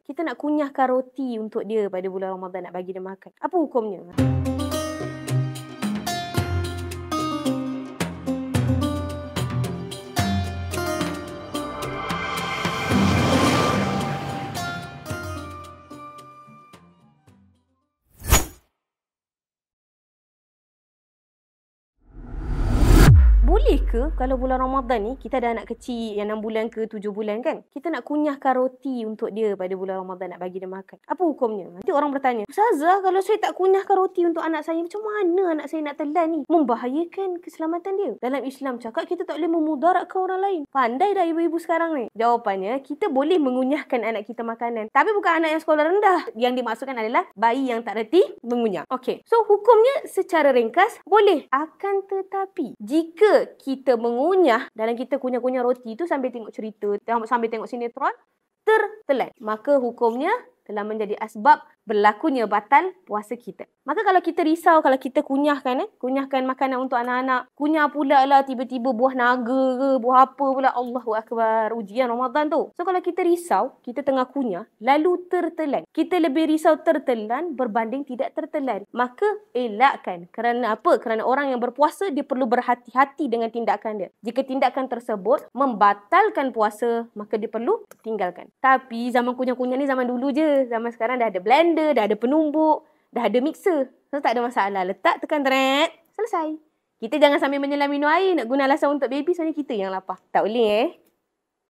kita nak kunyahkan roti untuk dia pada bulan Ramadan, nak bagi dia makan. Apa hukumnya? Boleh ke kalau bulan Ramadan ni kita ada anak kecil yang 6 bulan ke 7 bulan kan? Kita nak kunyahkan roti untuk dia pada bulan Ramadan, nak bagi dia makan. Apa hukumnya? Nanti orang bertanya, Ustazah, kalau saya tak kunyahkan roti untuk anak saya, macam mana anak saya nak telan ni? Membahayakan keselamatan dia. Dalam Islam cakap kita tak boleh memudaratkan orang lain. Pandai dah ibu-ibu sekarang ni. Jawapannya, kita boleh mengunyahkan anak kita makanan. Tapi bukan anak yang sekolah rendah. Yang dimaksudkan adalah bayi yang tak reti mengunyah. Okey. So, hukumnya secara ringkas, boleh. Akan tetapi, jika kita mengunyah, dalam kita kunyah-kunyah roti tu sambil tengok cerita, sambil tengok sinetron, tertelan, maka hukumnya telah menjadi asbab berlakunya batal puasa kita. Maka kalau kita risau, kalau kita kunyahkan makanan untuk anak-anak, kunyah pula lah tiba-tiba buah naga ke, buah apa pula, Allahu Akbar, ujian Ramadan tu. So kalau kita risau, kita tengah kunyah, lalu tertelan. Kita lebih risau tertelan berbanding tidak tertelan. Maka elakkan. Kerana apa? Kerana orang yang berpuasa, dia perlu berhati-hati dengan tindakan dia. Jika tindakan tersebut membatalkan puasa, maka dia perlu tinggalkan. Tapi zaman kunyah-kunyah ni zaman dulu je. Zaman sekarang dah ada blender, dah ada penumbuk, dah ada mixer. So tak ada masalah. Letak, tekan teret, selesai. Kita jangan sambil menyelam minum air, nak guna alasan untuk baby, sebenarnya kita yang lapar. Tak boleh